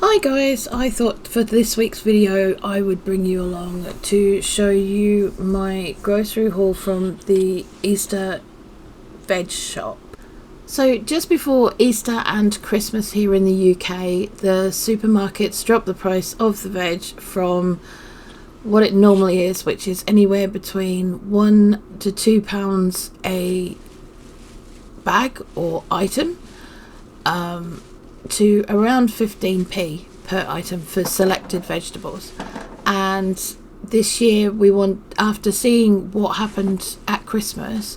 Hi guys, I thought for this week's video I would bring you along to show you my grocery haul from the Easter Veg shop. So just before Easter and Christmas here in the UK, the supermarkets dropped the price of the veg from what it normally is, which is anywhere between £1 to £2 a bag or item, to around 15p per item for selected vegetables. And this year after seeing what happened at Christmas,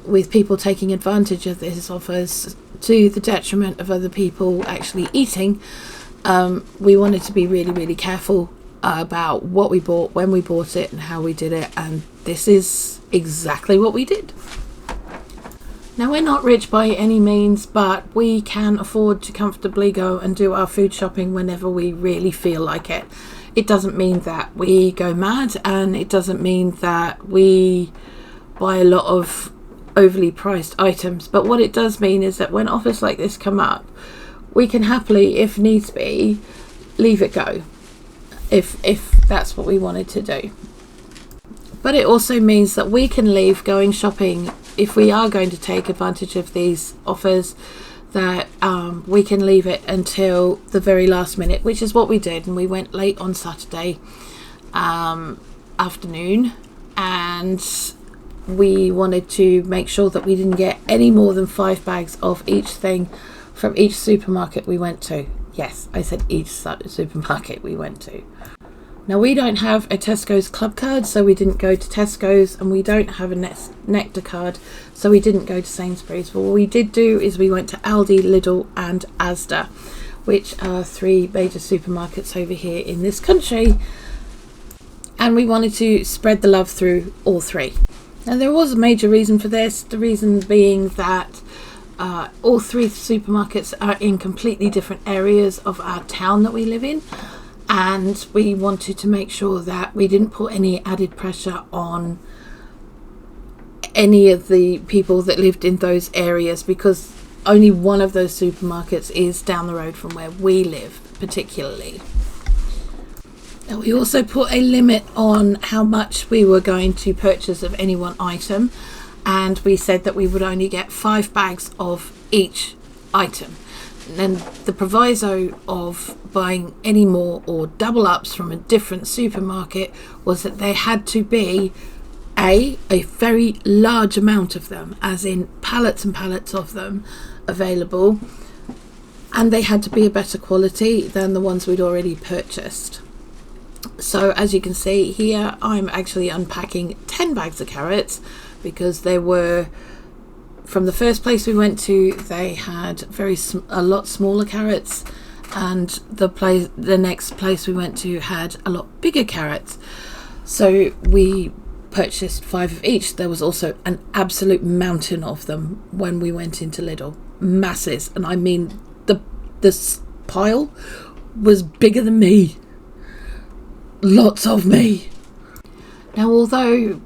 with people taking advantage of these offers to the detriment of other people actually eating, we wanted to be really careful about what we bought, when we bought it, and how we did it, and this is exactly what we did. Now, we're not rich by any means, but we can afford to comfortably go and do our food shopping whenever we really feel like it. It doesn't mean that we go mad, and it doesn't mean that we buy a lot of overly priced items, but what it does mean is that when offers like this come up, we can happily, if needs be, leave it go, if that's what we wanted to do. But it also means that we can leave going shopping if we are going to take advantage of these offers, that we can leave it until the very last minute, which is what we did. And we went late on Saturday afternoon, and we wanted to make sure that we didn't get any more than 5 bags of each thing from each supermarket we went to. Yes, I said each supermarket we went to. Now, we don't have a Tesco's club card, so we didn't go to Tesco's, and we don't have a Nectar card, so we didn't go to Sainsbury's. But what we did do is we went to Aldi, Lidl and Asda, which are 3 major supermarkets over here in this country, and we wanted to spread the love through all 3. Now, there was a major reason for this, the reason being that all 3 supermarkets are in completely different areas of our town that we live in. And we wanted to make sure that we didn't put any added pressure on any of the people that lived in those areas, because only one of those supermarkets is down the road from where we live particularly. Now, we also put a limit on how much we were going to purchase of any one item, and we said that we would only get 5 bags of each item. And the proviso of buying any more or double ups from a different supermarket was that there had to be a very large amount of them, as in pallets and pallets of them available, and they had to be a better quality than the ones we'd already purchased. So as you can see here, I'm actually unpacking 10 bags of carrots, because there were, from the first place we went to, they had a lot smaller carrots, and the next place we went to had a lot bigger carrots. So we purchased 5 of each. There was also an absolute mountain of them when we went into Lidl, masses, and I mean this pile was bigger than me, lots of me. Now, although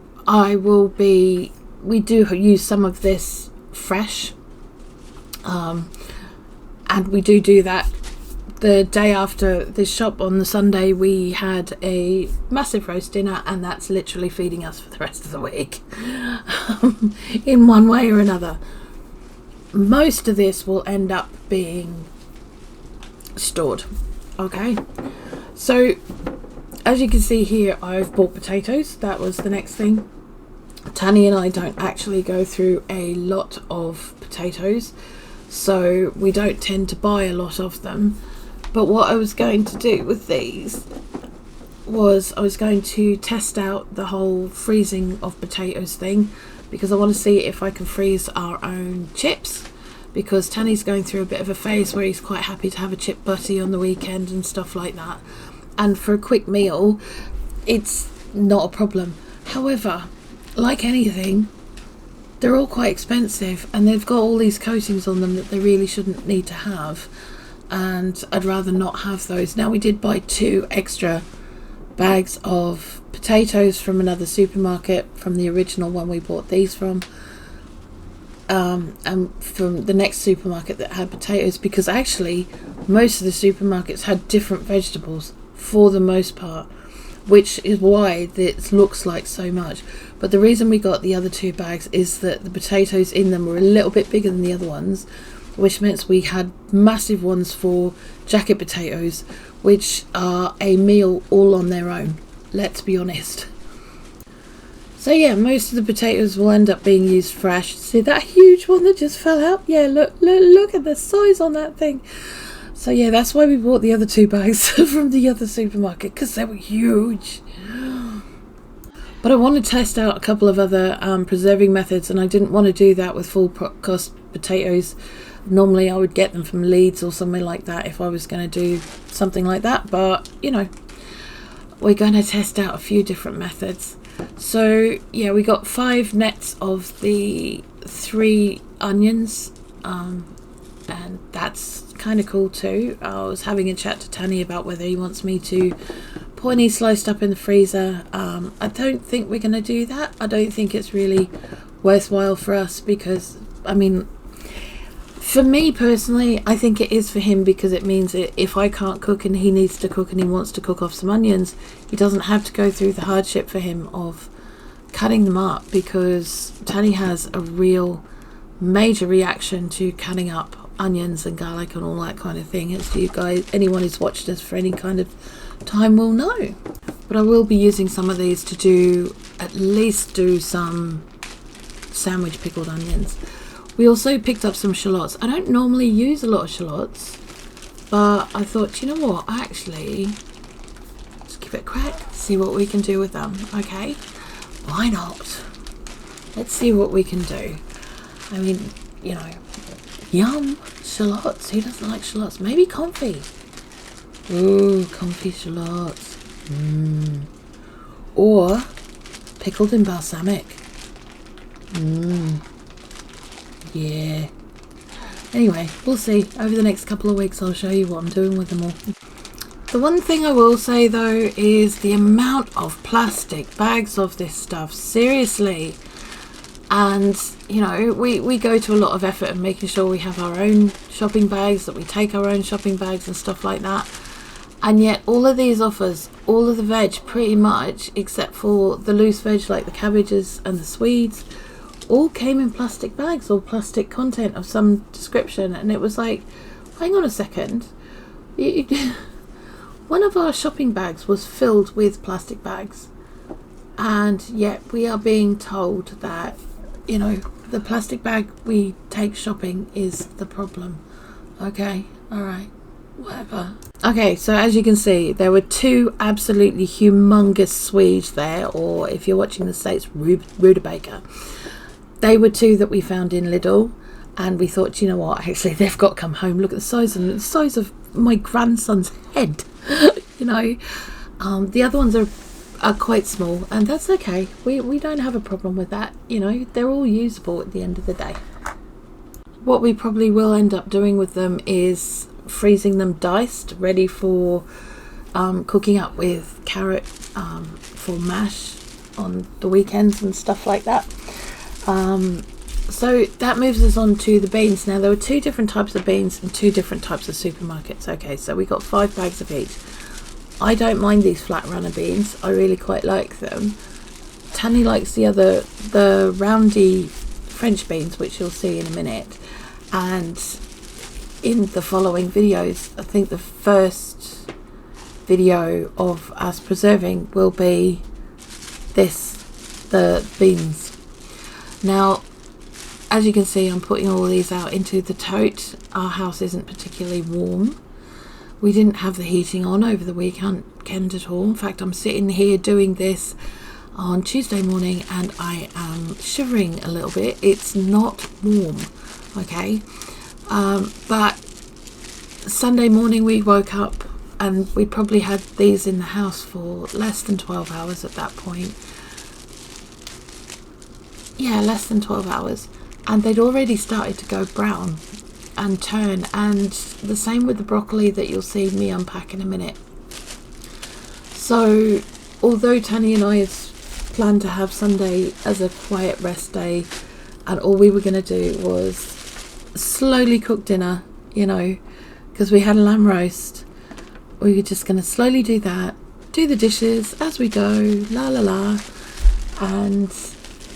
we do use some of this fresh, and we do that. The day after this shop on the Sunday, we had a massive roast dinner, and that's literally feeding us for the rest of the week in one way or another. Most of this will end up being stored. Okay, so as you can see here, I've bought potatoes. That was the next thing. Tanny and I don't actually go through a lot of potatoes, so we don't tend to buy a lot of them. But what I was going to do with these was I was going to test out the whole freezing of potatoes thing, because I want to see if I can freeze our own chips, because Tanny's going through a bit of a phase where he's quite happy to have a chip butty on the weekend and stuff like that, and for a quick meal it's not a problem. However, like anything, they're all quite expensive, and they've got all these coatings on them that they really shouldn't need to have, and I'd rather not have those. Now, we did buy 2 extra bags of potatoes from another supermarket, from the original one we bought these from, and from the next supermarket that had potatoes, because actually most of the supermarkets had different vegetables for the most part, which is why this looks like so much. But the reason we got the other 2 bags is that the potatoes in them were a little bit bigger than the other ones, which meant we had massive ones for jacket potatoes, which are a meal all on their own, let's be honest. So yeah, most of the potatoes will end up being used fresh. See that huge one that just fell out? Yeah, look at the size on that thing. So yeah, that's why we bought the other 2 bags from the other supermarket, because they were huge. But I want to test out a couple of other preserving methods, and I didn't want to do that with full cost potatoes. Normally I would get them from Leeds or somewhere like that if I was going to do something like that, but you know, we're going to test out a few different methods. So yeah, we got 5 nets of the 3 onions, and that's kind of cool too. I was having a chat to Tanny about whether he wants me to put any sliced up in the freezer. I don't think we're going to do that. I don't think it's really worthwhile for us, because I mean, for me personally, I think it is for him, because it means that if I can't cook and he needs to cook and he wants to cook off some onions, he doesn't have to go through the hardship for him of cutting them up, because Tanny has a real major reaction to cutting up onions and garlic and all that kind of thing, as you guys, anyone who's watched us for any kind of time will know. But I will be using some of these to at least do some sandwich pickled onions. We also picked up some shallots. I don't normally use a lot of shallots, but I thought, you know what, actually, let's give it a crack, see what we can do with them. Okay, why not? Let's see what we can do. I mean, you know, yum, shallots. Who doesn't like shallots? Maybe confit. Ooh, confit shallots. Or pickled in balsamic. Yeah. Anyway, we'll see. Over the next couple of weeks I'll show you what I'm doing with them all. The one thing I will say though is the amount of plastic bags of this stuff. Seriously. And you know, we go to a lot of effort in making sure we have our own shopping bags, that we take our own shopping bags and stuff like that. And yet all of these offers, all of the veg pretty much, except for the loose veg like the cabbages and the Swedes, all came in plastic bags or plastic content of some description. And it was like, hang on a second, one of our shopping bags was filled with plastic bags, and yet we are being told that, you know, the plastic bag we take shopping is the problem. Okay, alright, whatever. Okay, so as you can see, there were 2 absolutely humongous Swedes there, or if you're watching the States, Rudebaker. They were 2 that we found in Lidl, and we thought, you know what, actually they've got to come home. Look at the size of my grandson's head. You know, the other ones are quite small, and that's okay. We don't have a problem with that. You know, they're all usable at the end of the day. What we probably will end up doing with them is freezing them diced, ready for cooking up with carrot for mash on the weekends and stuff like that. So that moves us on to the beans. Now there were 2 different types of beans and 2 different types of supermarkets. Okay, so we got 5 bags of each. I don't mind these flat runner beans. I really quite like them. Tanny likes the roundy French beans, which you'll see in a minute. And in the following videos, I think the first video of us preserving will be the beans. Now, as you can see, I'm putting all these out into the tote. Our house isn't particularly warm. We didn't have the heating on over the weekend at all. In fact, I'm sitting here doing this on Tuesday morning and I am shivering a little bit. It's not warm, okay? But Sunday morning we woke up and we probably had these in the house for less than 12 hours at that point. Yeah, less than 12 hours. And they'd already started to go brown and turn, and the same with the broccoli that you'll see me unpack in a minute. So although Tanny and I had planned to have Sunday as a quiet rest day, and all we were going to do was slowly cook dinner, you know, because we had a lamb roast. We were just going to slowly do that, do the dishes as we go, la la la, and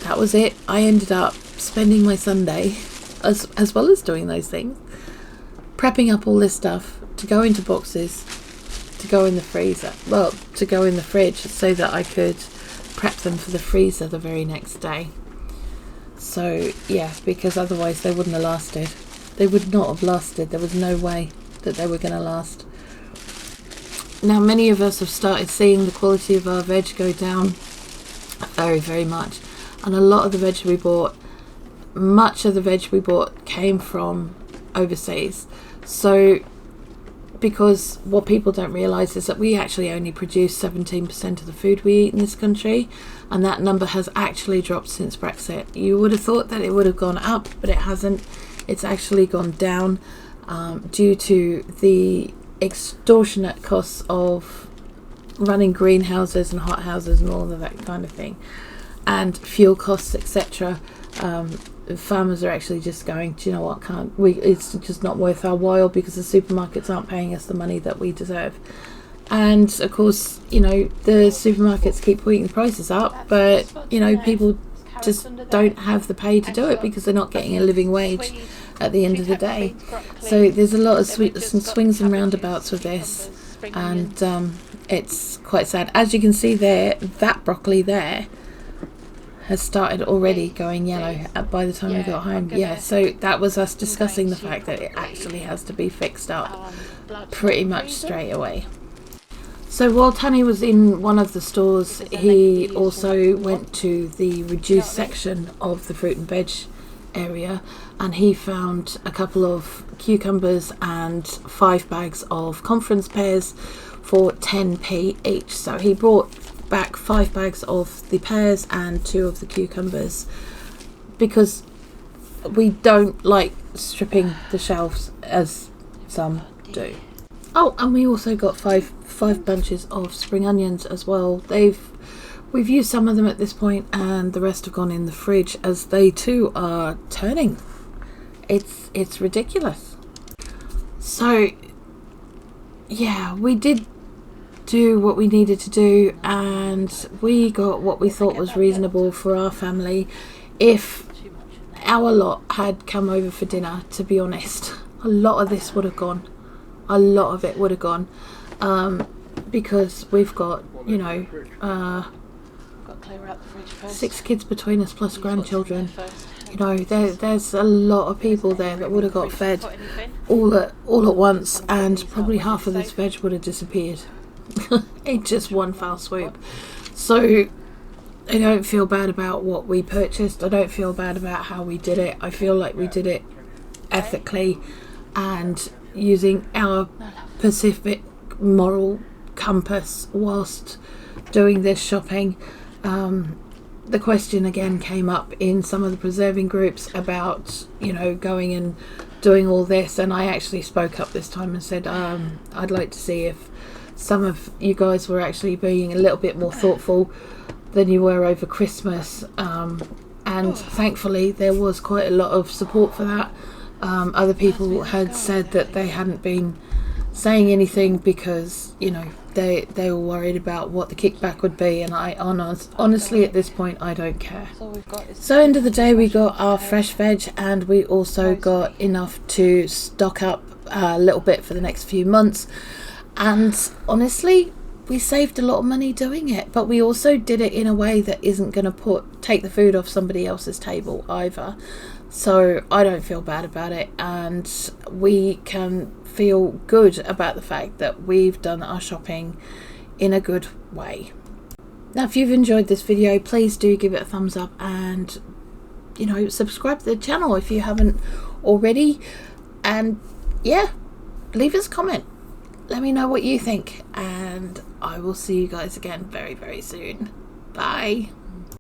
that was it. I ended up spending my Sunday, as well as doing those things, prepping up all this stuff to go into boxes, to go in the freezer, well, to go in the fridge, so that I could prep them for the freezer the very next day. So yeah, because otherwise they wouldn't have lasted. They would not have lasted. There was no way that they were going to last. Now, many of us have started seeing the quality of our veg go down very, very much. And a lot of the veg we bought, much of the veg we bought came from overseas. So, because what people don't realise is that we actually only produce 17% of the food we eat in this country. And that number has actually dropped since Brexit. You would have thought that it would have gone up, but it hasn't. It's actually gone down due to the extortionate costs of running greenhouses and hothouses and all of that kind of thing, and fuel costs, etc. Farmers are actually just going, do you know what, it's just not worth our while, because the supermarkets aren't paying us the money that we deserve. And of course, you know, the supermarkets keep putting the prices up, but you know, people just don't have the pay to do it because they're not getting a living wage at the end of the day. So there's a lot of some swings and roundabouts with this, and it's quite sad. As you can see there, that broccoli there has started already going yellow by the time we got home. Yeah, so that was us discussing the fact that it actually has to be fixed up pretty much straight away. So while Tanny was in one of the stores, he also went to the reduced section of the fruit and veg area, and he found a couple of cucumbers and 5 bags of conference pears for 10p each. So he brought back 5 bags of the pears and 2 of the cucumbers, because we don't like stripping the shelves as some do. Oh, and we also got five bunches of spring onions as well. We've used some of them at this point, and the rest have gone in the fridge as they too are turning. It's ridiculous. So yeah, we did do what we needed to do, and we got what we thought was reasonable for our family. If our lot had come over for dinner, to be honest, a lot of this would have gone. A lot of it would have gone, because we've got, you know, 6 kids between us plus grandchildren. You know, there's a lot of people there that would have got fed all at once, and probably half of this veg would have disappeared in just one foul swoop. So I don't feel bad about what we purchased. I don't feel bad about how we did it. I feel like we did it ethically and using our Pacific moral compass whilst doing this shopping. The question again came up in some of the preserving groups about, you know, going and doing all this, and I actually spoke up this time and said I'd like to see if some of you guys were actually being a little bit more thoughtful than you were over Christmas, and thankfully there was quite a lot of support for that. Other people had said that they hadn't been saying anything because, you know, they were worried about what the kickback would be, and I honestly at this point I don't care. So end of the day, we got our fresh veg, and we also got enough to stock up a little bit for the next few months, and honestly we saved a lot of money doing it, but we also did it in a way that isn't going to take the food off somebody else's table either. So I don't feel bad about it, and we can feel good about the fact that we've done our shopping in a good way. Now, if you've enjoyed this video, please do give it a thumbs up, and, you know, subscribe to the channel if you haven't already, and yeah, leave us a comment. Let me know what you think, and I will see you guys again very, very soon. Bye.